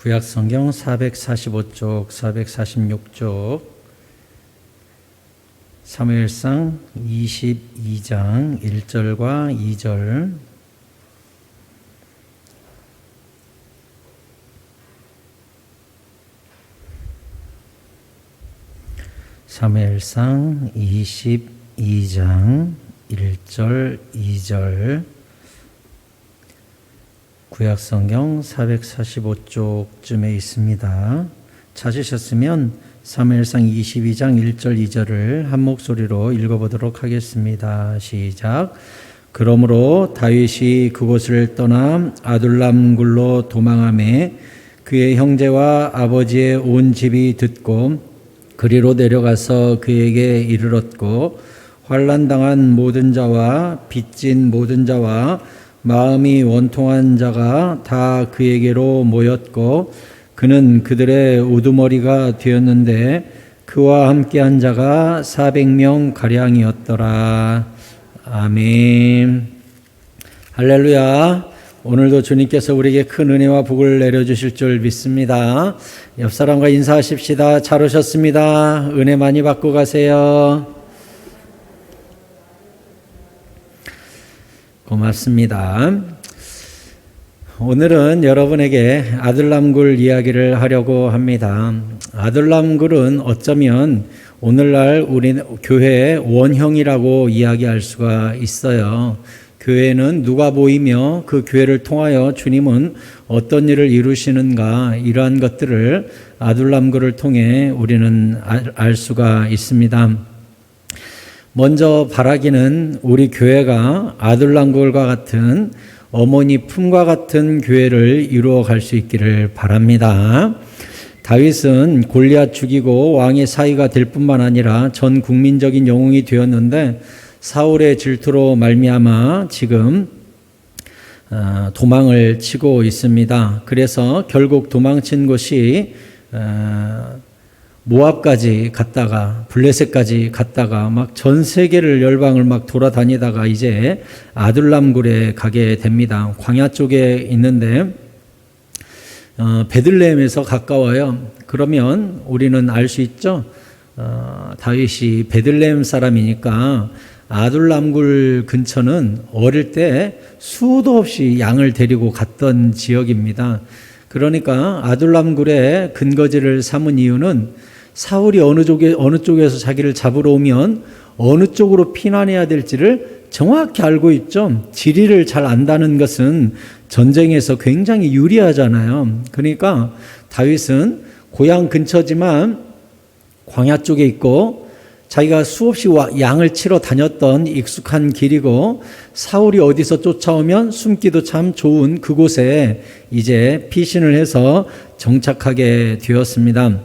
구약성경 445쪽, 446쪽, 사무엘상 22장 1절과 2절, 사무엘상 22장 1절, 2절, 구약성경 445쪽쯤에 있습니다. 찾으셨으면 사무엘상 22장 1절, 2절을 한 목소리로 읽어보도록 하겠습니다. 시작. 그러므로 다윗이 그곳을 떠나 아둘람굴로 도망하매 그의 형제와 아버지의 온 집이 듣고 그리로 내려가서 그에게 이르렀고, 환난당한 모든 자와 빚진 모든 자와 마음이 원통한 자가 다 그에게로 모였고, 그는 그들의 우두머리가 되었는데 그와 함께한 자가 400명 가량이었더라. 아멘. 할렐루야. 오늘도 주님께서 우리에게 큰 은혜와 복을 내려주실 줄 믿습니다. 옆 사람과 인사하십시다. 잘 오셨습니다. 은혜 많이 받고 가세요. 고맙습니다. 오늘은 여러분에게 아둘람굴 이야기를 하려고 합니다. 아둘람굴은 어쩌면 오늘날 우리 교회의 원형이라고 이야기할 수가 있어요. 교회는 누가 보이며 그 교회를 통하여 주님은 어떤 일을 이루시는가, 이러한 것들을 아둘람굴을 통해 우리는 알 수가 있습니다. 먼저 바라기는 우리 교회가 아둘람굴과 같은 어머니 품과 같은 교회를 이루어 갈 수 있기를 바랍니다. 다윗은 골리앗 죽이고 왕의 사위가 될 뿐만 아니라 전 국민적인 영웅이 되었는데, 사울의 질투로 말미암아 지금 도망을 치고 있습니다. 그래서 결국 도망친 곳이 모압까지 갔다가 블레셋까지 갔다가 막 전 세계를 열방을 막 돌아다니다가 이제 아둘람굴에 가게 됩니다. 광야 쪽에 있는데 베들레헴에서 가까워요. 그러면 우리는 알 수 있죠. 다윗이 베들레헴 사람이니까 아둘람굴 근처는 어릴 때 수도 없이 양을 데리고 갔던 지역입니다. 그러니까 아둘람굴에 근거지를 삼은 이유는 사울이 어느 쪽에서 자기를 잡으러 오면 어느 쪽으로 피난해야 될지를 정확히 알고 있죠. 지리를 잘 안다는 것은 전쟁에서 굉장히 유리하잖아요. 그러니까 다윗은 고향 근처지만 광야 쪽에 있고 자기가 수없이 양을 치러 다녔던 익숙한 길이고, 사울이 어디서 쫓아오면 숨기도 참 좋은 그곳에 이제 피신을 해서 정착하게 되었습니다.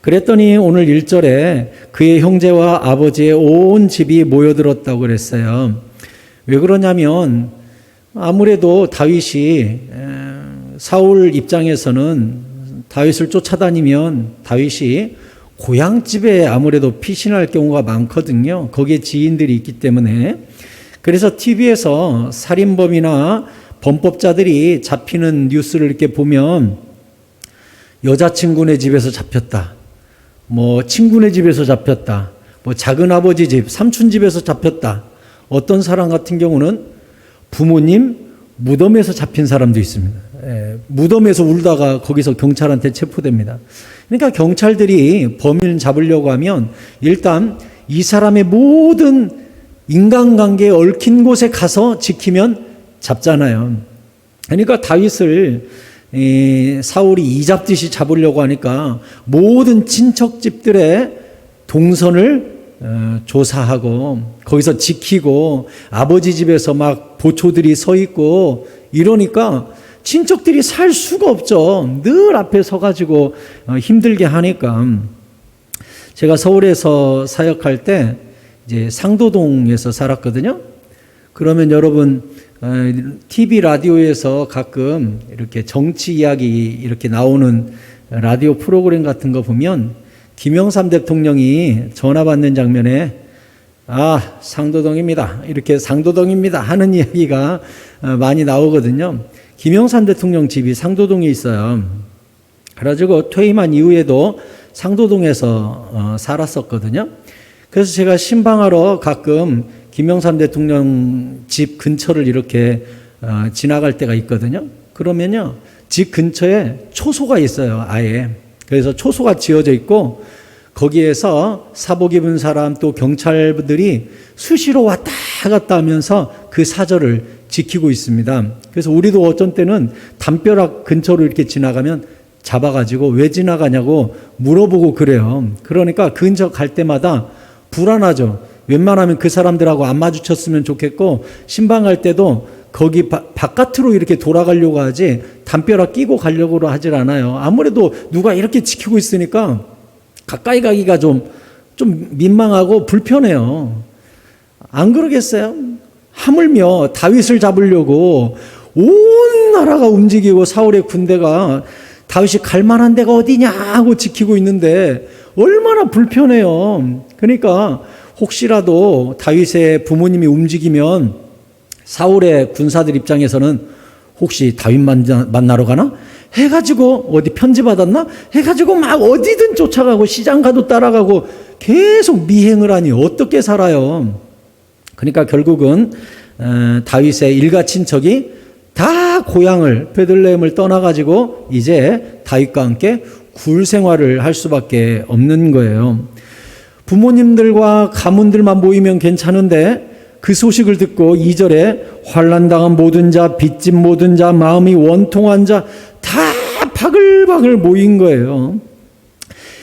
그랬더니 오늘 1절에 그의 형제와 아버지의 온 집이 모여들었다고 그랬어요. 왜 그러냐면 아무래도 다윗이 사울 입장에서는 다윗을 쫓아다니면 다윗이 고향집에 아무래도 피신할 경우가 많거든요. 거기에 지인들이 있기 때문에. 그래서 TV에서 살인범이나 범법자들이 잡히는 뉴스를 이렇게 보면 여자친구네 집에서 잡혔다, 뭐 친구네 집에서 잡혔다, 뭐 작은아버지 집, 삼촌 집에서 잡혔다. 어떤 사람 같은 경우는 부모님 무덤에서 잡힌 사람도 있습니다. 무덤에서 울다가 거기서 경찰한테 체포됩니다. 그러니까 경찰들이 범인 잡으려고 하면 일단 이 사람의 모든 인간관계에 얽힌 곳에 가서 지키면 잡잖아요. 그러니까 다윗을 사울이 이잡듯이 잡으려고 하니까 모든 친척집들의 동선을 조사하고 거기서 지키고, 아버지 집에서 막 보초들이 서 있고 이러니까 친척들이 살 수가 없죠. 늘 앞에 서가지고 힘들게 하니까. 제가 서울에서 사역할 때 이제 상도동에서 살았거든요. 그러면 여러분 TV 라디오에서 가끔 이렇게 정치 이야기 이렇게 나오는 라디오 프로그램 같은 거 보면 김영삼 대통령이 전화 받는 장면에 상도동입니다, 이렇게 상도동입니다 하는 이야기가 많이 나오거든요. 김영삼 대통령 집이 상도동에 있어요. 그래가지고 퇴임한 이후에도 상도동에서 살았었거든요. 그래서 제가 신방하러 가끔 김영삼 대통령 집 근처를 이렇게 지나갈 때가 있거든요. 그러면요, 집 근처에 초소가 있어요, 아예. 그래서 초소가 지어져 있고 거기에서 사복 입은 사람 또 경찰들이 수시로 왔다 갔다 하면서 그 사절을 지키고 있습니다. 그래서 우리도 어떤 때는 담벼락 근처로 이렇게 지나가면 잡아가지고 왜 지나가냐고 물어보고 그래요. 그러니까 그 근처 갈 때마다 불안하죠. 웬만하면 그 사람들하고 안 마주쳤으면 좋겠고, 신방 갈 때도 거기 바깥으로 이렇게 돌아가려고 하지 담벼락 끼고 가려고 하질 않아요. 아무래도 누가 이렇게 지키고 있으니까 가까이 가기가 좀 민망하고 불편해요. 안 그러겠어요? 하물며 다윗을 잡으려고 온 나라가 움직이고 사울의 군대가 다윗이 갈 만한 데가 어디냐 하고 지키고 있는데 얼마나 불편해요. 그러니까 혹시라도 다윗의 부모님이 움직이면 사울의 군사들 입장에서는 혹시 다윗 만나러 가나? 해가지고 어디 편지 받았나? 해가지고 막 어디든 쫓아가고 시장 가도 따라가고 계속 미행을 하니 어떻게 살아요? 그러니까 결국은 다윗의 일가 친척이 다 고향을 베들레헴을 떠나가지고 이제 다윗과 함께 굴 생활을 할 수밖에 없는 거예요. 부모님들과 가문들만 모이면 괜찮은데 그 소식을 듣고 2절에 환난당한 모든 자, 빚진 모든 자, 마음이 원통한 자 다 바글바글 모인 거예요.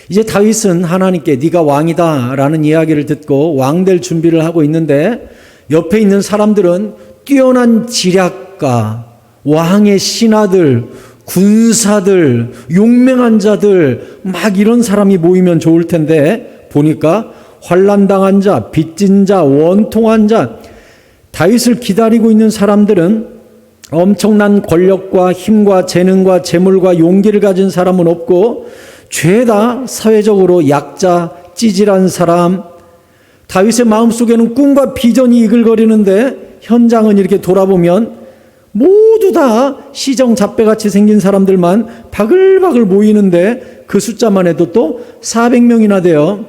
이제 다윗은 하나님께 네가 왕이다 라는 이야기를 듣고 왕될 준비를 하고 있는데 옆에 있는 사람들은 뛰어난 지략가, 왕의 신하들, 군사들, 용맹한 자들 막 이런 사람이 모이면 좋을 텐데 보니까 환난당한 자, 빚진 자, 원통한 자, 다윗을 기다리고 있는 사람들은 엄청난 권력과 힘과 재능과 재물과 용기를 가진 사람은 없고 죄다 사회적으로 약자, 찌질한 사람. 다윗의 마음속에는 꿈과 비전이 이글거리는데 현장은 이렇게 돌아보면 모두 다 시정잡배같이 생긴 사람들만 바글바글 모이는데 그 숫자만 해도 또 400명이나 돼요.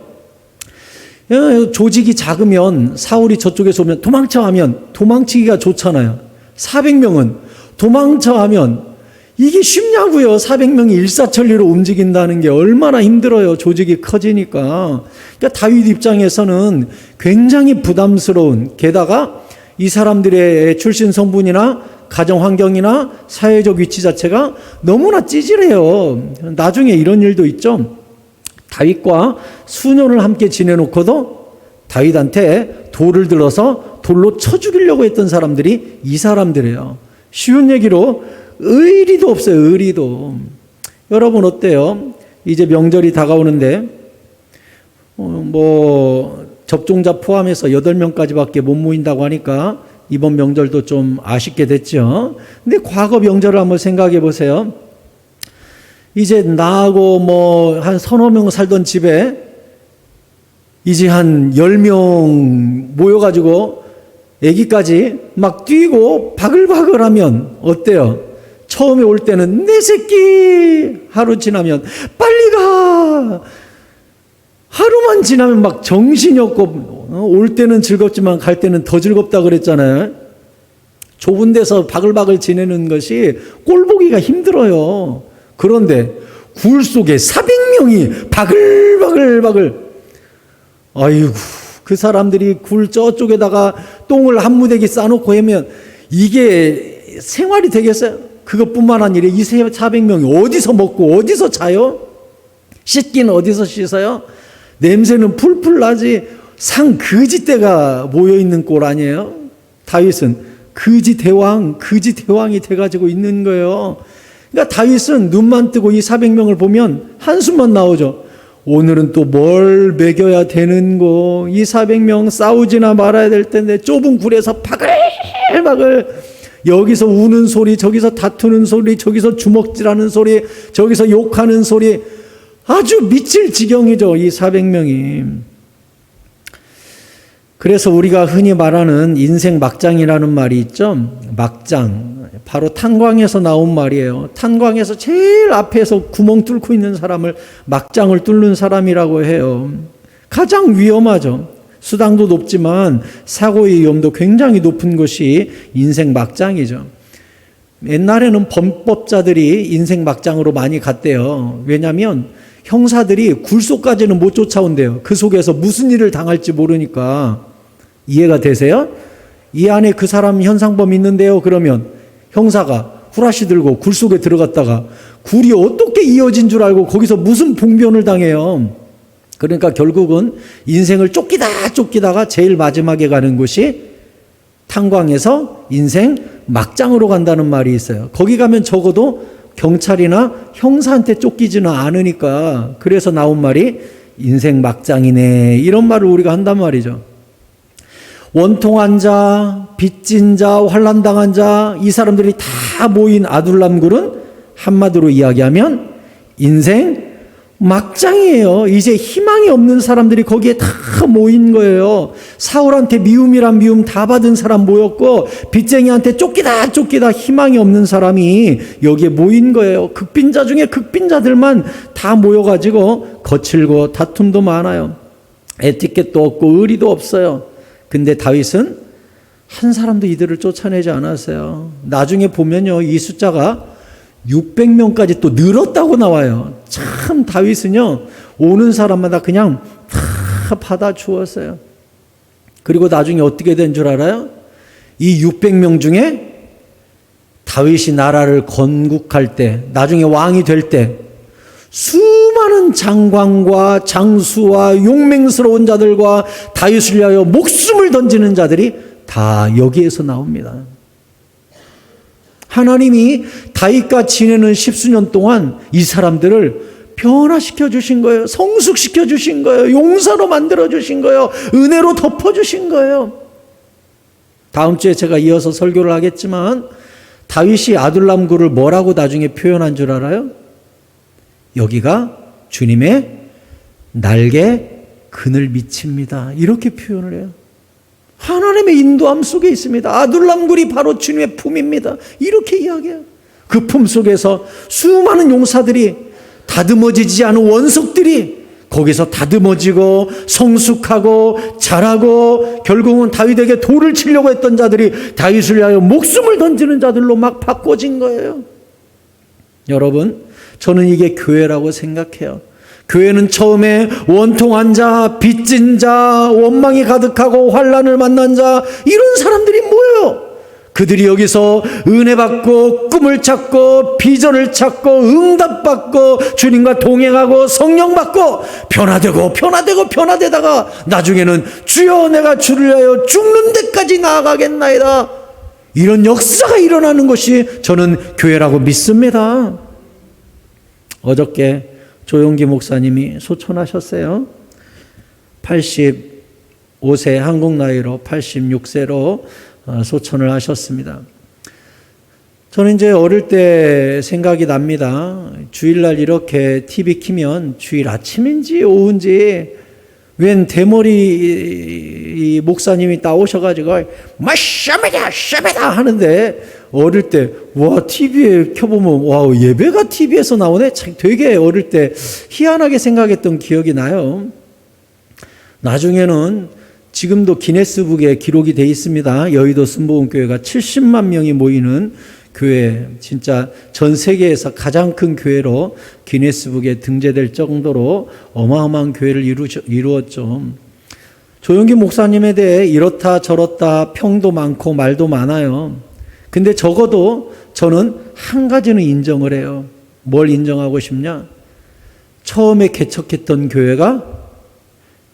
조직이 작으면 사울이 저쪽에서 오면 도망쳐 하면 도망치기가 좋잖아요. 400명은 도망쳐 하면 이게 쉽냐고요. 400명이 일사천리로 움직인다는 게 얼마나 힘들어요. 조직이 커지니까. 그러니까 다윗 입장에서는 굉장히 부담스러운, 게다가 이 사람들의 출신 성분이나 가정 환경이나 사회적 위치 자체가 너무나 찌질해요. 나중에 이런 일도 있죠. 다윗과 수년을 함께 지내놓고도 다윗한테 돌을 들어서 돌로 쳐 죽이려고 했던 사람들이 이 사람들이에요. 쉬운 얘기로 의리도 없어요. 의리도. 여러분 어때요? 이제 명절이 다가오는데 접종자 포함해서 8명까지밖에 못 모인다고 하니까 이번 명절도 좀 아쉽게 됐죠. 근데 과거 명절을 한번 생각해 보세요. 이제 나하고 한 서너 명 살던 집에 이제 한 10명 모여가지고 애기까지 막 뛰고 바글바글 하면 어때요? 처음에 올 때는 내 새끼, 하루 지나면 빨리 가, 하루만 지나면 막 정신이 없고 올 때는 즐겁지만 갈 때는 더 즐겁다 그랬잖아요. 좁은 데서 바글바글 지내는 것이 꼴보기가 힘들어요. 그런데 굴 속에 400명이 바글바글, 아이고, 그 사람들이 굴 저쪽에다가 똥을 한 무대기 싸놓고 하면 이게 생활이 되겠어요? 그것뿐만 아니라 이 400명이 어디서 먹고 어디서 자요? 씻기는 어디서 씻어요? 냄새는 풀풀 나지. 상 거지떼가 모여있는 꼴 아니에요? 다윗은 거지대왕이 돼가지고 있는 거예요. 그러니까 다윗은 눈만 뜨고 이 400명을 보면 한숨만 나오죠. 오늘은 또 뭘 먹여야 되는고, 이 400명 싸우지나 말아야 될 텐데 좁은 굴에서 바글바글 여기서 우는 소리, 저기서 다투는 소리, 저기서 주먹질하는 소리, 저기서 욕하는 소리, 아주 미칠 지경이죠, 이 400명이. 그래서 우리가 흔히 말하는 인생 막장이라는 말이 있죠. 막장. 바로 탄광에서 나온 말이에요. 탄광에서 제일 앞에서 구멍 뚫고 있는 사람을 막장을 뚫는 사람이라고 해요. 가장 위험하죠. 수당도 높지만 사고의 위험도 굉장히 높은 것이 인생 막장이죠. 옛날에는 범법자들이 인생 막장으로 많이 갔대요. 왜냐하면 형사들이 굴속까지는 못 쫓아온대요. 그 속에서 무슨 일을 당할지 모르니까. 이해가 되세요? 이 안에 그 사람 현상범 있는데요. 그러면 형사가 후라시 들고 굴 속에 들어갔다가 굴이 어떻게 이어진 줄 알고 거기서 무슨 봉변을 당해요. 그러니까 결국은 인생을 쫓기다가 제일 마지막에 가는 곳이 탄광에서 인생 막장으로 간다는 말이 있어요. 거기 가면 적어도 경찰이나 형사한테 쫓기지는 않으니까. 그래서 나온 말이 인생 막장이네, 이런 말을 우리가 한단 말이죠. 원통한 자, 빚진 자, 환난당한 자, 이 사람들이 다 모인 아둘람굴은 한마디로 이야기하면 인생 막장이에요. 이제 희망이 없는 사람들이 거기에 다 모인 거예요. 사울한테 미움이란 미움 다 받은 사람 모였고, 빚쟁이한테 쫓기다 희망이 없는 사람이 여기에 모인 거예요. 극빈자 중에 극빈자들만 다 모여가지고 거칠고 다툼도 많아요. 에티켓도 없고 의리도 없어요. 근데 다윗은 한 사람도 이들을 쫓아내지 않았어요. 나중에 보면요, 이 숫자가 600명까지 또 늘었다고 나와요. 참 다윗은요, 오는 사람마다 그냥 다 받아주었어요. 그리고 나중에 어떻게 된 줄 알아요? 이 600명 중에 다윗이 나라를 건국할 때, 나중에 왕이 될 때 수많은 장관과 장수와 용맹스러운 자들과 다윗을 위하여 목숨을 던지는 자들이 다 여기에서 나옵니다. 하나님이 다윗과 지내는 10수년 동안 이 사람들을 변화시켜 주신 거예요. 성숙시켜 주신 거예요. 용사로 만들어 주신 거예요. 은혜로 덮어 주신 거예요. 다음 주에 제가 이어서 설교를 하겠지만, 다윗이 아둘람굴을 뭐라고 나중에 표현한 줄 알아요? 여기가 주님의 날개 그늘 밑입니다, 이렇게 표현을 해요. 하나님의 인도함 속에 있습니다. 아둘람굴이 바로 주님의 품입니다, 이렇게 이야기해요. 그 품 속에서 수많은 용사들이, 다듬어지지 않은 원석들이 거기서 다듬어지고 성숙하고 자라고, 결국은 다윗에게 돌을 치려고 했던 자들이 다윗을 위하여 목숨을 던지는 자들로 막 바꿔진 거예요. 여러분, 저는 이게 교회라고 생각해요. 교회는 처음에 원통한 자, 빚진 자, 원망이 가득하고 환난을 만난 자, 이런 사람들이 모여요. 그들이 여기서 은혜 받고 꿈을 찾고 비전을 찾고 응답받고 주님과 동행하고 성령 받고 변화되다가 나중에는 주여 내가 주를 위하여 죽는 데까지 나아가겠나이다, 이런 역사가 일어나는 것이 저는 교회라고 믿습니다. 어저께 조용기 목사님이 소천하셨어요. 85세, 한국 나이로 86세로 소천을 하셨습니다. 저는 이제 어릴 때 생각이 납니다. 주일날 이렇게 TV 키면 주일 아침인지 오후인지 웬 대머리 목사님이 나오셔가지고 샤메다 하는데, 어릴 때 와, TV에 켜보면 와, 예배가 TV에서 나오네, 되게 어릴 때 희한하게 생각했던 기억이 나요. 나중에는 지금도 기네스북에 기록이 돼 있습니다. 여의도 순복음교회가 70만 명이 모이는 교회, 진짜 전 세계에서 가장 큰 교회로 기네스북에 등재될 정도로 어마어마한 교회를 이루었죠. 조용기 목사님에 대해 이렇다 저렇다 평도 많고 말도 많아요. 근데 적어도 저는 한 가지는 인정을 해요. 뭘 인정하고 싶냐? 처음에 개척했던 교회가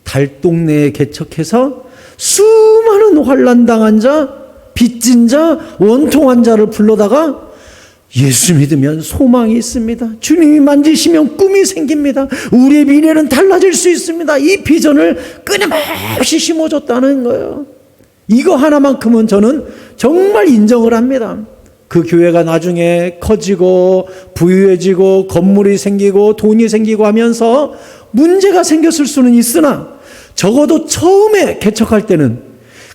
달동네에 개척해서 수많은 환난당한 자, 빚진 자, 원통한 자를 불러다가 예수 믿으면 소망이 있습니다, 주님이 만지시면 꿈이 생깁니다, 우리의 미래는 달라질 수 있습니다, 이 비전을 끊임없이 심어줬다는 거예요. 이거 하나만큼은 저는 정말 인정을 합니다. 그 교회가 나중에 커지고 부유해지고 건물이 생기고 돈이 생기고 하면서 문제가 생겼을 수는 있으나, 적어도 처음에 개척할 때는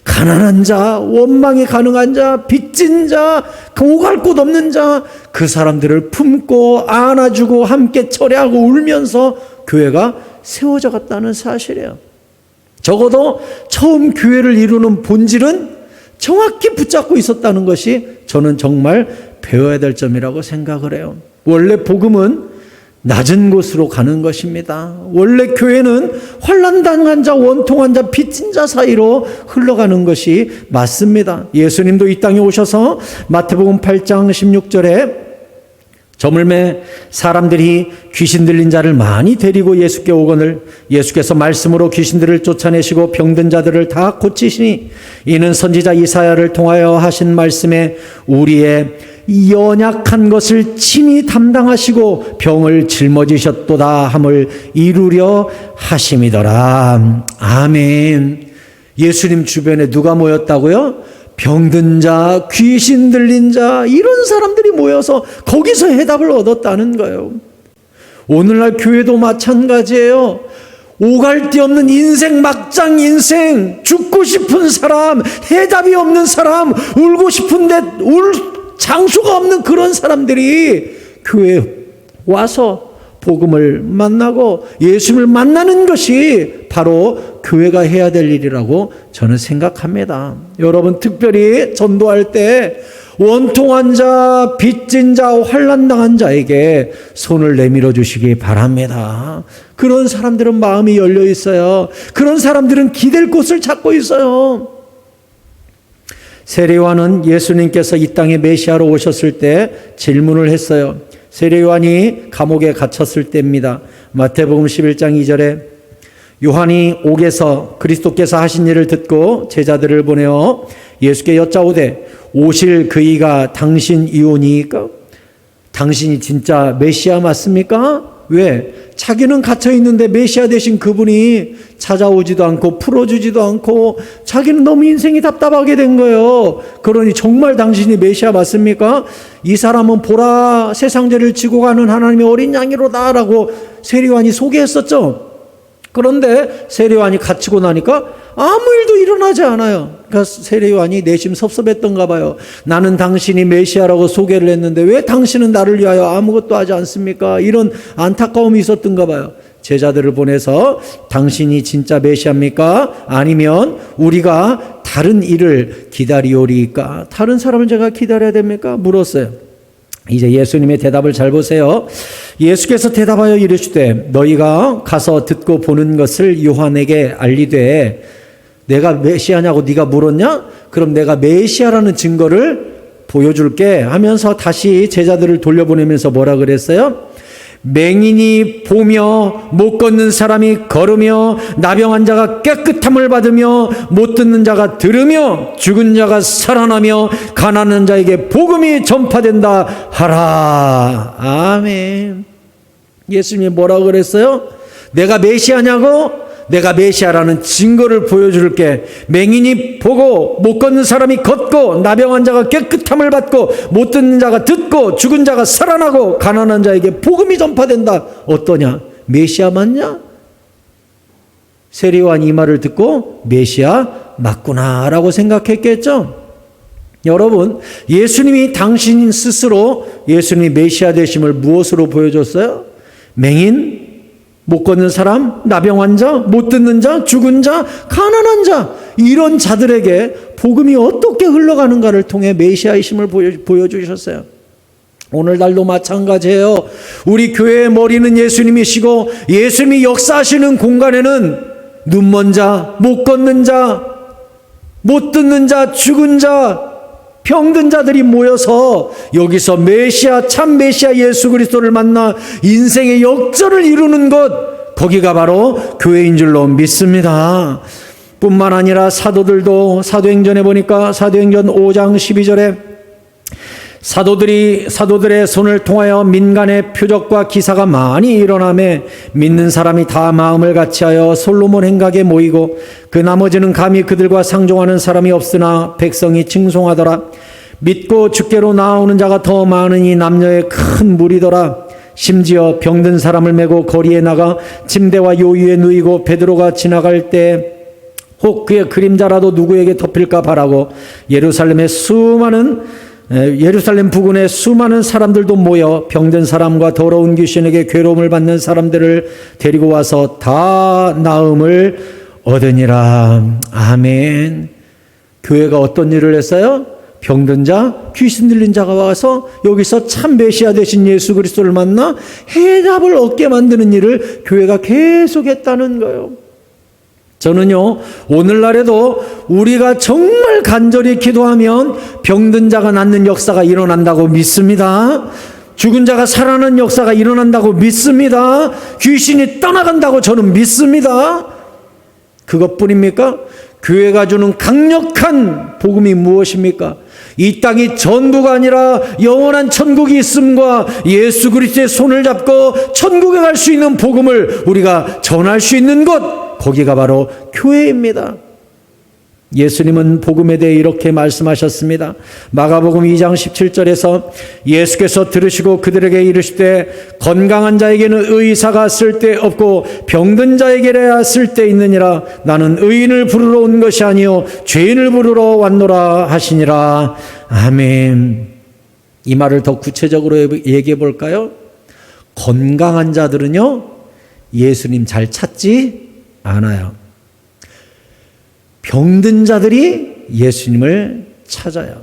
가난한 자, 원망이 가능한 자, 빚진 자, 오갈 곳 없는 자, 그 사람들을 품고 안아주고 함께 철회하고 울면서 교회가 세워져 갔다는 사실이에요. 적어도 처음 교회를 이루는 본질은 정확히 붙잡고 있었다는 것이 저는 정말 배워야 될 점이라고 생각을 해요. 원래 복음은 낮은 곳으로 가는 것입니다. 원래 교회는 환난당한 자, 원통한 자, 빚진 자 사이로 흘러가는 것이 맞습니다. 예수님도 이 땅에 오셔서 마태복음 8장 16절에 저물매 사람들이 귀신 들린 자를 많이 데리고 예수께 오거늘 예수께서 말씀으로 귀신들을 쫓아내시고 병든 자들을 다 고치시니 이는 선지자 이사야를 통하여 하신 말씀에 우리의 연약한 것을 친히 담당하시고 병을 짊어지셨도다 함을 이루려 하심이더라. 아멘. 예수님 주변에 누가 모였다고요? 병든 자, 귀신 들린 자, 이런 사람들이 모여서 거기서 해답을 얻었다는 거예요. 오늘날 교회도 마찬가지예요. 오갈 데 없는 인생, 막장 인생, 죽고 싶은 사람, 해답이 없는 사람, 울고 싶은데 울 장소가 없는 그런 사람들이 교회에 와서 복음을 만나고 예수님을 만나는 것이 바로 교회가 해야 될 일이라고 저는 생각합니다. 여러분, 특별히 전도할 때 원통한 자, 빚진 자, 환난당한 자에게 손을 내밀어 주시기 바랍니다. 그런 사람들은 마음이 열려 있어요. 그런 사람들은 기댈 곳을 찾고 있어요. 세례요한은 예수님께서 이 땅에 메시아로 오셨을 때 질문을 했어요. 세례요한이 감옥에 갇혔을 때입니다. 마태복음 11장 2절에 요한이 옥에서 그리스도께서 하신 일을 듣고 제자들을 보내어 예수께 여짜오되 오실 그이가 당신 이오니까? 당신이 진짜 메시아 맞습니까? 왜? 자기는 갇혀 있는데 메시아 되신 그분이 찾아오지도 않고 풀어주지도 않고 자기는 너무 인생이 답답하게 된 거예요. 그러니 정말 당신이 메시아 맞습니까? 이 사람은 보라 세상죄를 지고 가는 하나님의 어린 양이로다 라고 세례요한이 소개했었죠. 그런데 세례요한이 갇히고 나니까 아무 일도 일어나지 않아요. 그러니까 세례요한이 내심 섭섭했던가 봐요. 나는 당신이 메시아라고 소개를 했는데 왜 당신은 나를 위하여 아무것도 하지 않습니까? 이런 안타까움이 있었던가 봐요. 제자들을 보내서 당신이 진짜 메시아입니까? 아니면 우리가 다른 일을 기다리오리까? 다른 사람을 제가 기다려야 됩니까? 물었어요. 이제 예수님의 대답을 잘 보세요. 예수께서 대답하여 이르시되 너희가 가서 듣고 보는 것을 요한에게 알리되 내가 메시아냐고 네가 물었냐? 그럼 내가 메시아라는 증거를 보여줄게 하면서 다시 제자들을 돌려보내면서 뭐라 그랬어요? 맹인이 보며 못 걷는 사람이 걸으며 나병한 자가 깨끗함을 받으며 못 듣는 자가 들으며 죽은 자가 살아나며 가난한 자에게 복음이 전파된다 하라. 아멘. 예수님이 뭐라고 그랬어요? 내가 메시아냐고? 내가 메시아라는 증거를 보여줄게. 맹인이 보고 못 걷는 사람이 걷고 나병한 자가 깨끗함을 받고 못 듣는 자가 듣고 죽은 자가 살아나고 가난한 자에게 복음이 전파된다. 어떠냐? 메시아 맞냐? 세례요한 이 말을 듣고 메시아 맞구나 라고 생각했겠죠. 여러분, 예수님이 당신 스스로 예수님이 메시아 되심을 무엇으로 보여줬어요? 맹인, 못 걷는 사람, 나병 환자, 못 듣는 자, 죽은 자, 가난한 자, 이런 자들에게 복음이 어떻게 흘러가는가를 통해 메시아이심을 보여주셨어요. 오늘날도 마찬가지예요. 우리 교회의 머리는 예수님이시고 예수님이 역사하시는 공간에는 눈먼 자, 못 걷는 자, 못 듣는 자, 죽은 자, 병든 자들이 모여서 여기서 메시아, 참 메시아 예수 그리스도를 만나 인생의 역전을 이루는 것, 거기가 바로 교회인 줄로 믿습니다. 뿐만 아니라 사도들도 사도행전에 보니까 사도행전 5장 12절에 사도들의 손을 통하여 민간의 표적과 기사가 많이 일어나매 믿는 사람이 다 마음을 같이하여 솔로몬 행각에 모이고 그 나머지는 감히 그들과 상종하는 사람이 없으나 백성이 칭송하더라. 믿고 주께로 나아오는 자가 더 많으니 남녀의 큰 무리더라. 심지어 병든 사람을 메고 거리에 나가 침대와 요유에 누이고 베드로가 지나갈 때 혹 그의 그림자라도 누구에게 덮일까 바라고 예루살렘 부근에 수많은 사람들도 모여 병든 사람과 더러운 귀신에게 괴로움을 받는 사람들을 데리고 와서 다 나음을 얻으니라. 아멘. 교회가 어떤 일을 했어요? 병든 자, 귀신 들린 자가 와서 여기서 참 메시아 되신 예수 그리스도를 만나 해답을 얻게 만드는 일을 교회가 계속했다는 거예요. 저는요, 오늘날에도 우리가 정말 간절히 기도하면 병든 자가 낫는 역사가 일어난다고 믿습니다. 죽은 자가 살아나는 역사가 일어난다고 믿습니다. 귀신이 떠나간다고 저는 믿습니다. 그것뿐입니까? 교회가 주는 강력한 복음이 무엇입니까? 이 땅이 전부가 아니라 영원한 천국이 있음과 예수 그리스도의 손을 잡고 천국에 갈 수 있는 복음을 우리가 전할 수 있는 곳, 거기가 바로 교회입니다. 예수님은 복음에 대해 이렇게 말씀하셨습니다. 마가복음 2장 17절에서 예수께서 들으시고 그들에게 이르시되 건강한 자에게는 의사가 쓸데없고 병든 자에게야 쓸데있느니라. 나는 의인을 부르러 온 것이 아니요 죄인을 부르러 왔노라 하시니라. 아멘. 이 말을 더 구체적으로 얘기해 볼까요? 건강한 자들은요 예수님 잘 찾지 않아요. 병든 자들이 예수님을 찾아요.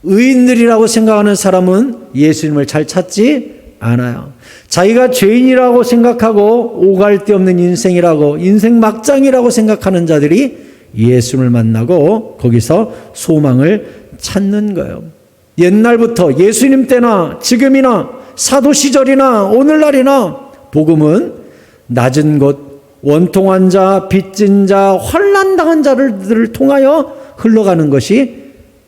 의인들이라고 생각하는 사람은 예수님을 잘 찾지 않아요. 자기가 죄인이라고 생각하고 오갈 데 없는 인생이라고, 인생 막장이라고 생각하는 자들이 예수님을 만나고 거기서 소망을 찾는 거예요. 옛날부터 예수님 때나 지금이나 사도 시절이나 오늘날이나 복음은 낮은 곳, 원통한 자, 빚진 자, 환난당한 자들을 통하여 흘러가는 것이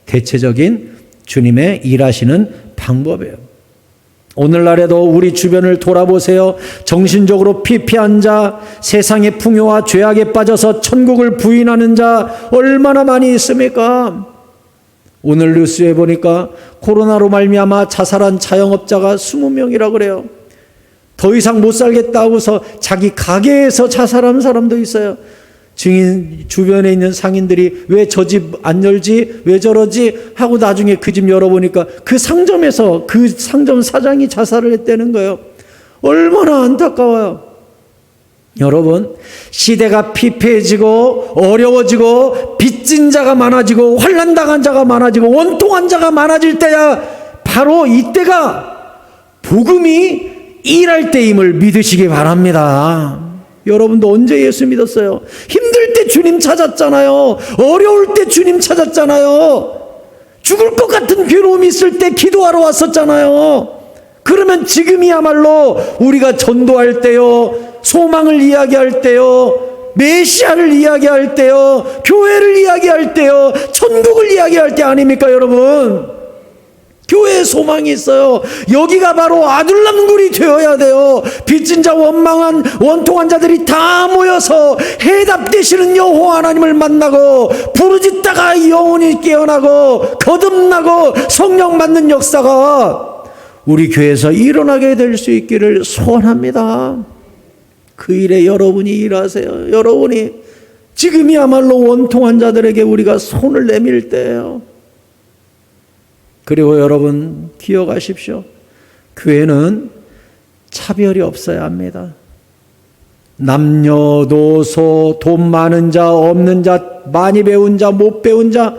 대체적인 주님의 일하시는 방법이에요. 오늘날에도 우리 주변을 돌아보세요. 정신적으로 피폐한 자, 세상의 풍요와 죄악에 빠져서 천국을 부인하는 자 얼마나 많이 있습니까? 오늘 뉴스에 보니까 코로나로 말미암아 자살한 자영업자가 20명이라고 그래요. 더 이상 못 살겠다고서 자기 가게에서 자살하는 사람도 있어요. 증인 주변에 있는 상인들이 왜 저 집 안 열지? 왜 저러지? 하고 나중에 그 집 열어보니까 그 상점에서 그 상점 사장이 자살을 했다는 거예요. 얼마나 안타까워요. 여러분, 시대가 피폐해지고 어려워지고 빚진 자가 많아지고 환난당한 자가 많아지고 원통한 자가 많아질 때야 바로 이때가 복음이 일할 때임을 믿으시기 바랍니다. 여러분도 언제 예수 믿었어요? 힘들 때 주님 찾았잖아요. 어려울 때 주님 찾았잖아요. 죽을 것 같은 괴로움이 있을 때 기도하러 왔었잖아요. 그러면 지금이야말로 우리가 전도할 때요, 소망을 이야기할 때요, 메시아를 이야기할 때요, 교회를 이야기할 때요, 천국을 이야기할 때 아닙니까 여러분? 교회에 소망이 있어요. 여기가 바로 아둘람굴이 되어야 돼요. 빚진 자, 원망한 원통한 자들이 다 모여서 해답 되시는 여호와 하나님을 만나고 부르짖다가 영혼이 깨어나고 거듭나고 성령 받는 역사가 우리 교회에서 일어나게 될 수 있기를 소원합니다. 그 일에 여러분이 일하세요. 여러분이 지금이야말로 원통한 자들에게 우리가 손을 내밀 때예요. 그리고 여러분 기억하십시오. 교회는 차별이 없어야 합니다. 남녀노소, 돈 많은 자, 없는 자, 많이 배운 자, 못 배운 자,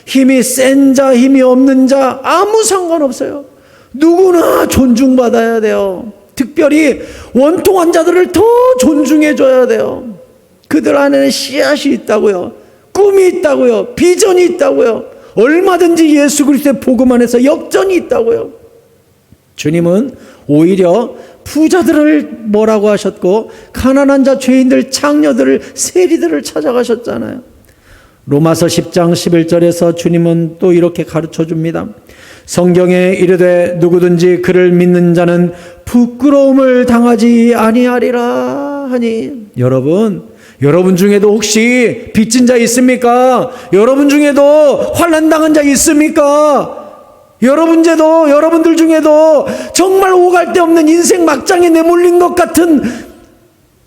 힘이 센 자, 힘이 없는 자 아무 상관없어요. 누구나 존중받아야 돼요. 특별히 원통한 자들을 더 존중해줘야 돼요. 그들 안에는 씨앗이 있다고요. 꿈이 있다고요. 비전이 있다고요. 얼마든지 예수 그리스도의 복음 안에서 역전이 있다고요. 주님은 오히려 부자들을 뭐라고 하셨고 가난한 자, 죄인들, 창녀들을, 세리들을 찾아가셨잖아요. 로마서 10장 11절에서 주님은 또 이렇게 가르쳐 줍니다. 성경에 이르되 누구든지 그를 믿는 자는 부끄러움을 당하지 아니하리라 하니. 여러분 중에도 혹시 빚진 자 있습니까? 여러분 중에도 환난당한 자 있습니까? 여러분들 중에도 정말 오갈 데 없는 인생 막장에 내몰린 것 같은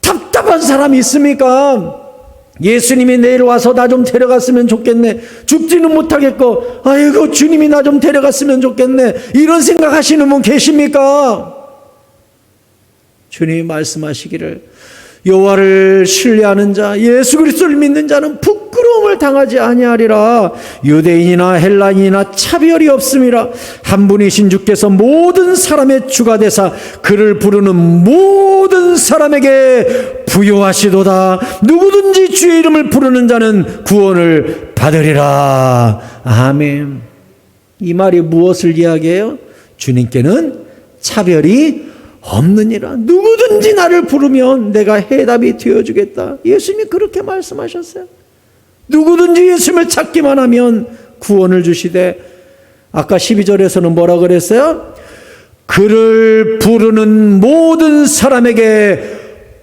답답한 사람이 있습니까? 예수님이 내일 와서 나 좀 데려갔으면 좋겠네. 죽지는 못하겠고, 아이고 주님이 나 좀 데려갔으면 좋겠네. 이런 생각하시는 분 계십니까? 주님이 말씀하시기를 여호와를 신뢰하는 자, 예수 그리스도를 믿는 자는 부끄러움을 당하지 아니하리라. 유대인이나 헬라인이나 차별이 없음이라. 한 분이신 주께서 모든 사람의 주가 되사 그를 부르는 모든 사람에게 부요하시도다. 누구든지 주의 이름을 부르는 자는 구원을 받으리라. 아멘. 이 말이 무엇을 이야기해요? 주님께는 차별이 없느니라. 누구든지 나를 부르면 내가 해답이 되어주겠다. 예수님이 그렇게 말씀하셨어요. 누구든지 예수님을 찾기만 하면 구원을 주시되, 아까 12절에서는 뭐라 그랬어요? 그를 부르는 모든 사람에게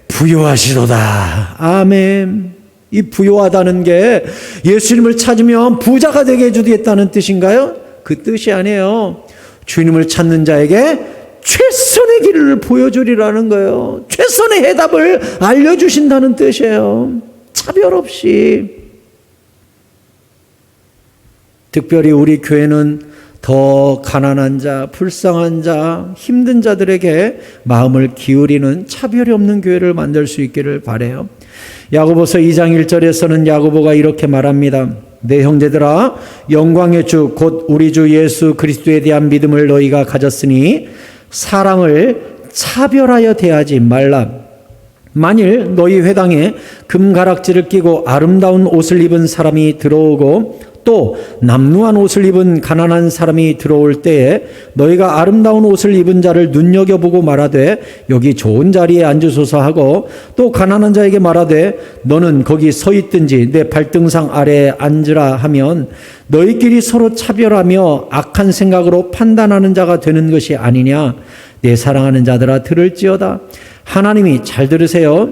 부요하시도다. 아멘. 이 부요하다는 게 예수님을 찾으면 부자가 되게 해주겠다는 뜻인가요? 그 뜻이 아니에요. 주님을 찾는 자에게 최선의 길을 보여주리라는 거예요. 최선의 해답을 알려주신다는 뜻이에요. 차별 없이. 특별히 우리 교회는 더 가난한 자, 불쌍한 자, 힘든 자들에게 마음을 기울이는 차별이 없는 교회를 만들 수 있기를 바라요. 야고보서 2장 1절에서는 야고보가 이렇게 말합니다. 내 형제들아, 영광의 주 곧 우리 주 예수 그리스도에 대한 믿음을 너희가 가졌으니 사람을 차별하여 대하지 말라. 만일 너희 회당에 금가락지를 끼고 아름다운 옷을 입은 사람이 들어오고 또 남루한 옷을 입은 가난한 사람이 들어올 때에 너희가 아름다운 옷을 입은 자를 눈여겨보고 말하되 여기 좋은 자리에 앉으소서 하고 또 가난한 자에게 말하되 너는 거기 서 있든지 내 발등상 아래에 앉으라 하면 너희끼리 서로 차별하며 악한 생각으로 판단하는 자가 되는 것이 아니냐. 내 사랑하는 자들아 들을지어다. 하나님이 잘 들으세요.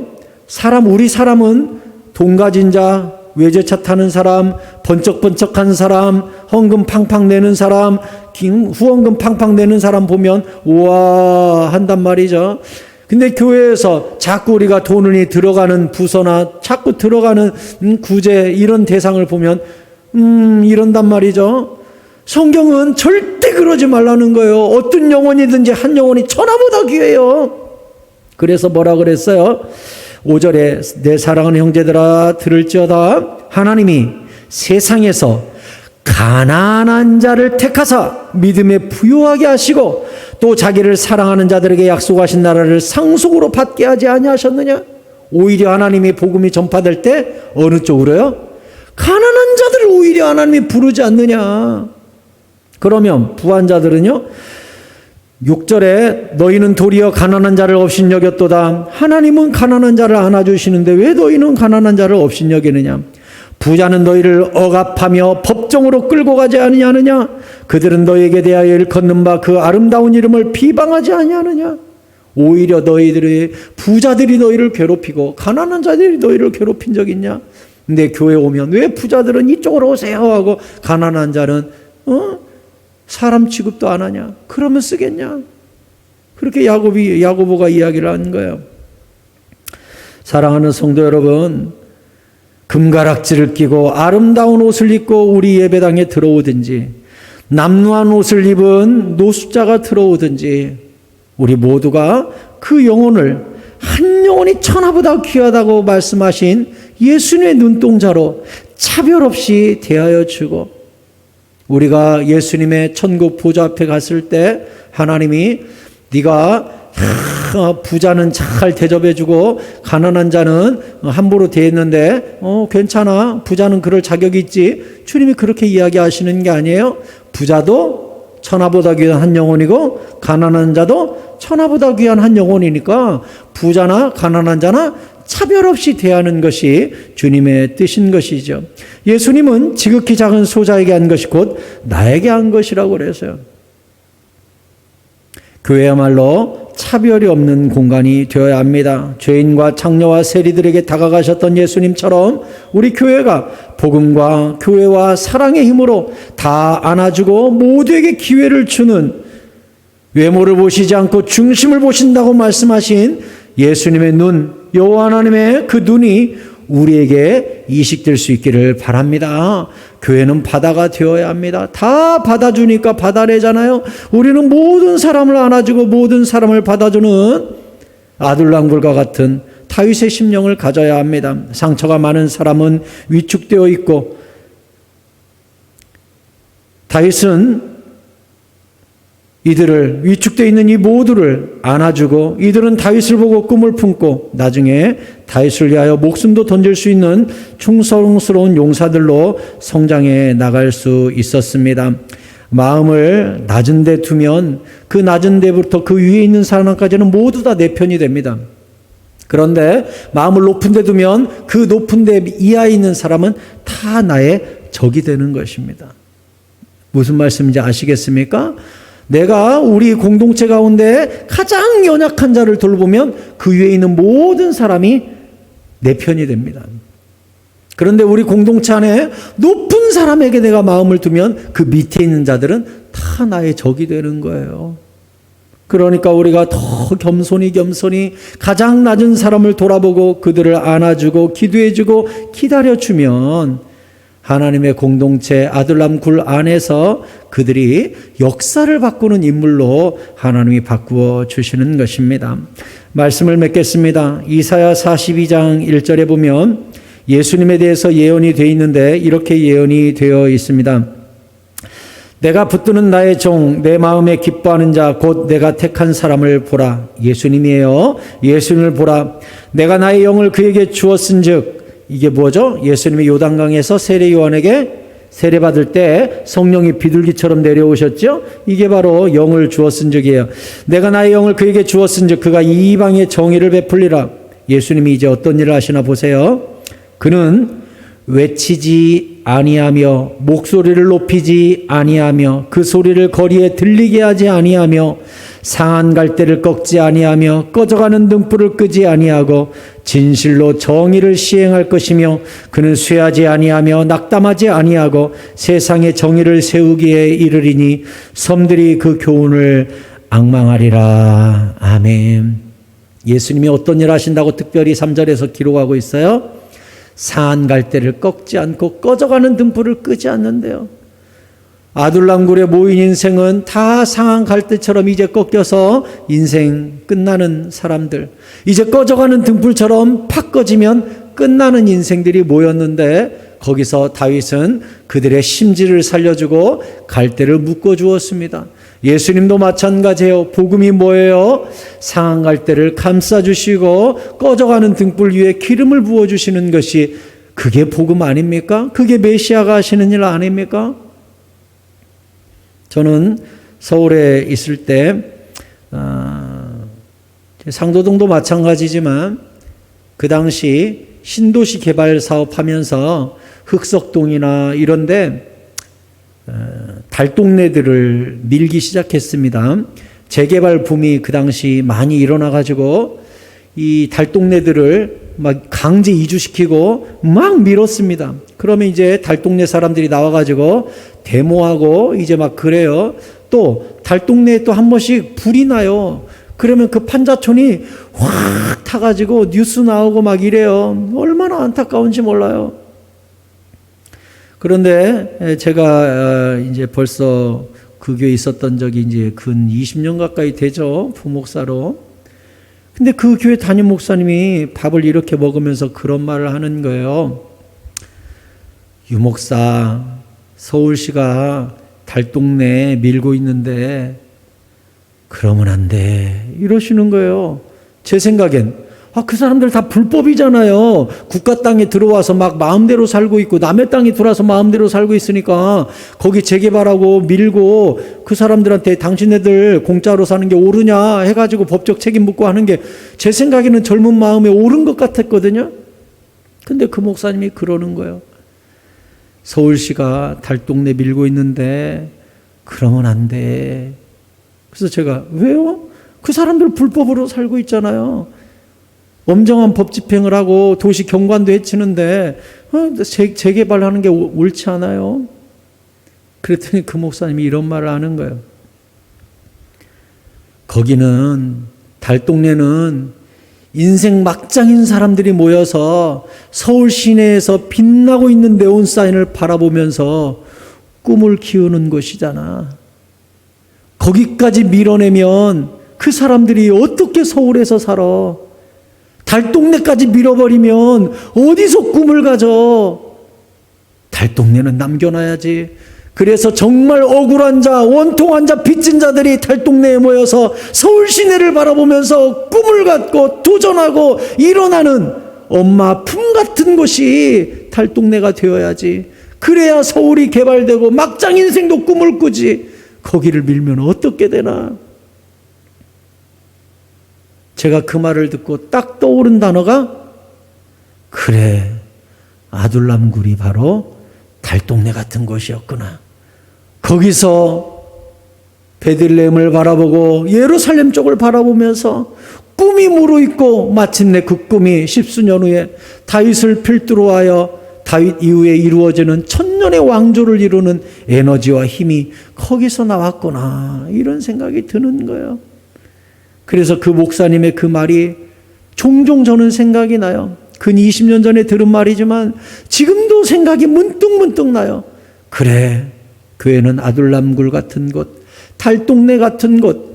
우리 사람은 돈 가진 자, 외제차 타는 사람, 번쩍번쩍한 사람, 헌금 팡팡 내는 사람, 후원금 팡팡 내는 사람 보면 우와 한단 말이죠. 근데 교회에서 자꾸 우리가 돈이 들어가는 부서나 자꾸 들어가는 구제 이런 대상을 보면 이런단 말이죠. 성경은 절대 그러지 말라는 거예요. 어떤 영혼이든지 한 영혼이 천하보다 귀해요. 그래서 뭐라 그랬어요? 5절에 내 사랑하는 형제들아 들을지어다. 하나님이 세상에서 가난한 자를 택하사 믿음에 부요하게 하시고 또 자기를 사랑하는 자들에게 약속하신 나라를 상속으로 받게 하지 아니하셨느냐. 오히려 하나님이 복음이 전파될 때 어느 쪽으로요? 가난한 자들을 오히려 하나님이 부르지 않느냐. 그러면 부한 자들은요? 6절에 너희는 도리어 가난한 자를 업신여겼도다. 하나님은 가난한 자를 안아주시는데 왜 너희는 가난한 자를 업신여기느냐. 부자는 너희를 억압하며 법정으로 끌고 가지 아니하느냐. 그들은 너희에게 대하여 일컫는 바 그 아름다운 이름을 비방하지 아니하느냐. 오히려 부자들이 너희를 괴롭히고 가난한 자들이 너희를 괴롭힌 적 있냐. 근데 교회 오면 왜 부자들은 이쪽으로 오세요 하고 가난한 자는 사람 취급도 안 하냐? 그러면 쓰겠냐? 그렇게 야고보가 이야기를 한 거예요. 사랑하는 성도 여러분, 금가락지를 끼고 아름다운 옷을 입고 우리 예배당에 들어오든지 남루한 옷을 입은 노숙자가 들어오든지 우리 모두가 그 영혼을 한 영혼이 천하보다 귀하다고 말씀하신 예수님의 눈동자로 차별 없이 대하여 주고 우리가 예수님의 천국 보좌 앞에 갔을 때 하나님이 네가 부자는 잘 대접해주고 가난한 자는 함부로 대했는데 괜찮아. 부자는 그럴 자격이 있지. 주님이 그렇게 이야기하시는 게 아니에요. 부자도 천하보다 귀한 한 영혼이고 가난한 자도 천하보다 귀한 한 영혼이니까 부자나 가난한 자나 차별 없이 대하는 것이 주님의 뜻인 것이죠. 예수님은 지극히 작은 소자에게 한 것이 곧 나에게 한 것이라고 그래서요. 교회야말로 차별이 없는 공간이 되어야 합니다. 죄인과 창녀와 세리들에게 다가가셨던 예수님처럼 우리 교회가 복음과 교회와 사랑의 힘으로 다 안아주고 모두에게 기회를 주는, 외모를 보시지 않고 중심을 보신다고 말씀하신 예수님의 눈, 여호와 하나님의 그 눈이 우리에게 이식될 수 있기를 바랍니다. 교회는 바다가 되어야 합니다. 다 받아주니까 받아내잖아요. 우리는 모든 사람을 안아주고 모든 사람을 받아주는 아둘람굴과 같은 다윗의 심령을 가져야 합니다. 상처가 많은 사람은 위축되어 있고, 다윗은 이들을, 위축되어 있는 이 모두를 안아주고, 이들은 다윗을 보고 꿈을 품고 나중에 다윗을 위하여 목숨도 던질 수 있는 충성스러운 용사들로 성장해 나갈 수 있었습니다. 마음을 낮은 데 두면 그 낮은 데부터 그 위에 있는 사람까지는 모두 다 내 편이 됩니다. 그런데 마음을 높은 데 두면 그 높은 데 이하에 있는 사람은 다 나의 적이 되는 것입니다. 무슨 말씀인지 아시겠습니까? 내가 우리 공동체 가운데 가장 연약한 자를 돌보면 그 위에 있는 모든 사람이 내 편이 됩니다. 그런데 우리 공동체 안에 높은 사람에게 내가 마음을 두면 그 밑에 있는 자들은 다 나의 적이 되는 거예요. 그러니까 우리가 더 겸손히 가장 낮은 사람을 돌아보고 그들을 안아주고 기도해주고 기다려주면 하나님의 공동체 아둘람 굴 안에서 그들이 역사를 바꾸는 인물로 하나님이 바꾸어 주시는 것입니다. 말씀을 맺겠습니다. 이사야 42장 1절에 보면 예수님에 대해서 예언이 되어 있는데 이렇게 예언이 되어 있습니다. 내가 붙드는 나의 종, 내 마음에 기뻐하는 자, 곧 내가 택한 사람을 보라. 예수님이에요. 예수님을 보라. 내가 나의 영을 그에게 주었은즉, 이게 뭐죠? 예수님이 요단강에서 세례 요한에게 세례받을 때 성령이 비둘기처럼 내려오셨죠? 이게 바로 영을 주었은즉이에요. 내가 나의 영을 그에게 주었은즉 그가 이방의 정의를 베풀리라. 예수님이 이제 어떤 일을 하시나 보세요. 그는 외치지 아니하며 목소리를 높이지 아니하며 그 소리를 거리에 들리게 하지 아니하며 상한 갈대를 꺾지 아니하며 꺼져가는 등불을 끄지 아니하고 진실로 정의를 시행할 것이며 그는 쇠하지 아니하며 낙담하지 아니하고 세상에 정의를 세우기에 이르리니 섬들이 그 교훈을 앙망하리라. 아멘. 예수님이 어떤 일 하신다고 특별히 3절에서 기록하고 있어요? 상한 갈대를 꺾지 않고 꺼져가는 등불을 끄지 않는데요. 아둘람굴에 모인 인생은 다 상한 갈대처럼 이제 꺾여서 인생 끝나는 사람들, 이제 꺼져가는 등불처럼 팍 꺼지면 끝나는 인생들이 모였는데 거기서 다윗은 그들의 심지를 살려주고 갈대를 묶어주었습니다. 예수님도 마찬가지예요. 복음이 뭐예요? 상한 갈대를 감싸주시고 꺼져가는 등불 위에 기름을 부어주시는 것이, 그게 복음 아닙니까? 그게 메시아가 하시는 일 아닙니까? 저는 서울에 있을 때 상도동도 마찬가지지만 그 당시 신도시 개발 사업하면서 흑석동이나 이런데 달동네들을 밀기 시작했습니다. 재개발 붐이 그 당시 많이 일어나가지고 이 달동네들을 막 강제 이주시키고 막 밀었습니다. 그러면 이제 달동네 사람들이 나와가지고 데모하고 이제 막 그래요. 또 달동네에 또 한 번씩 불이 나요. 그러면 그 판자촌이 확 타가지고 뉴스 나오고 막 이래요. 얼마나 안타까운지 몰라요. 그런데 제가 이제 벌써 그 교회에 있었던 적이 이제 근 20년 가까이 되죠. 부목사로. 근데 그 교회 담임 목사님이 밥을 이렇게 먹으면서 그런 말을 하는 거예요. 유목사, 서울시가 달동네 밀고 있는데 그러면 안 돼. 이러시는 거예요. 제 생각엔 그 사람들 다 불법이잖아요. 국가 땅에 들어와서 막 마음대로 살고 있고 남의 땅에 들어와서 마음대로 살고 있으니까 거기 재개발하고 밀고 그 사람들한테 당신네들 공짜로 사는 게 옳으냐 해가지고 법적 책임 묻고 하는 게 제 생각에는 젊은 마음에 옳은 것 같았거든요. 근데 그 목사님이 그러는 거예요. 서울시가 달동네 밀고 있는데 그러면 안 돼. 그래서 제가 왜요? 그 사람들 불법으로 살고 있잖아요. 엄정한 법 집행을 하고 도시 경관도 해치는데 재개발하는 게 옳지 않아요? 그랬더니 그 목사님이 이런 말을 하는 거예요. 거기는 달동네는 인생 막장인 사람들이 모여서 서울 시내에서 빛나고 있는 네온사인을 바라보면서 꿈을 키우는 곳이잖아. 거기까지 밀어내면 그 사람들이 어떻게 서울에서 살아? 달동네까지 밀어버리면 어디서 꿈을 가져? 달동네는 남겨놔야지. 그래서 정말 억울한 자, 원통한 자, 빚진 자들이 달동네에 모여서 서울 시내를 바라보면서 꿈을 갖고 도전하고 일어나는 엄마 품 같은 곳이 달동네가 되어야지. 그래야 서울이 개발되고 막장 인생도 꿈을 꾸지. 거기를 밀면 어떻게 되나? 제가 그 말을 듣고 딱 떠오른 단어가, 그래, 아둘람굴이 바로 달동네 같은 곳이었구나. 거기서 베들레헴을 바라보고 예루살렘 쪽을 바라보면서 꿈이 무르익고 마침내 그 꿈이 십수년 후에 다윗을 필두로 하여 다윗 이후에 이루어지는 천년의 왕조를 이루는 에너지와 힘이 거기서 나왔구나. 이런 생각이 드는 거예요. 그래서 그 목사님의 그 말이 종종 저는 생각이 나요. 근 20년 전에 들은 말이지만 지금도 생각이 문득문득 나요. 그래, 교회는 아둘람굴 같은 곳, 달동네 같은 곳.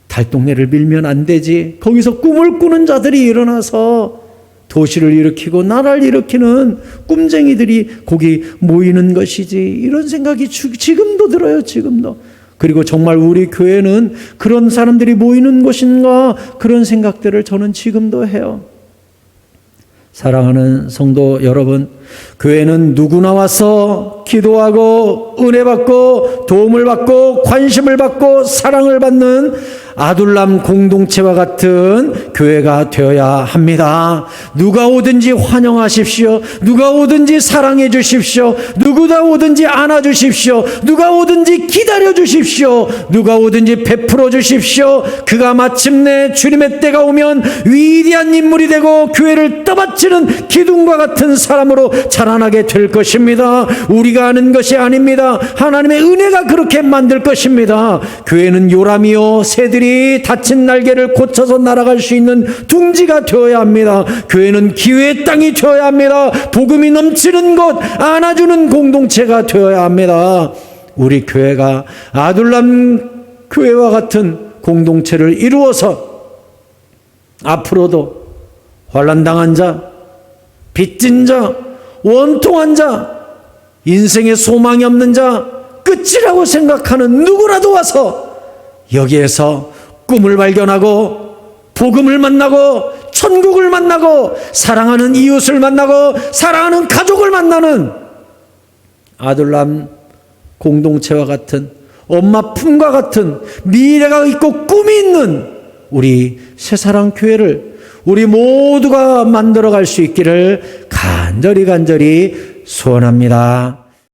달동네를 밀면 안 되지. 거기서 꿈을 꾸는 자들이 일어나서 도시를 일으키고 나라를 일으키는 꿈쟁이들이 거기 모이는 것이지. 이런 생각이 지금도 들어요. 지금도. 그리고 정말 우리 교회는 그런 사람들이 모이는 곳인가, 그런 생각들을 저는 지금도 해요. 사랑하는 성도 여러분, 교회는 누구나 와서 기도하고 은혜 받고 도움을 받고 관심을 받고 사랑을 받는 아둘람 공동체와 같은 교회가 되어야 합니다. 누가 오든지 환영하십시오. 누가 오든지 사랑해 주십시오. 누구다 오든지 안아 주십시오. 누가 오든지 기다려 주십시오. 누가 오든지 베풀어 주십시오. 그가 마침내 주님의 때가 오면 위대한 인물이 되고 교회를 떠받치는 기둥과 같은 사람으로 자라나게 될 것입니다. 우리가 아는 것이 아닙니다. 하나님의 은혜가 그렇게 만들 것입니다. 교회는 요람이요 새들이 다친 날개를 고쳐서 날아갈 수 있는 둥지가 되어야 합니다. 교회는 기회의 땅이 되어야 합니다. 복음이 넘치는 곳, 안아주는 공동체가 되어야 합니다. 우리 교회가 아둘람 교회와 같은 공동체를 이루어서 앞으로도 환난당한 자, 빚진 자, 원통한 자, 인생에 소망이 없는 자, 끝이라고 생각하는 누구라도 와서 여기에서 꿈을 발견하고 복음을 만나고 천국을 만나고 사랑하는 이웃을 만나고 사랑하는 가족을 만나는 아둘람 공동체와 같은 엄마 품과 같은 미래가 있고 꿈이 있는 우리 새사랑 교회를 우리 모두가 만들어갈 수 있기를 간절히 소원합니다.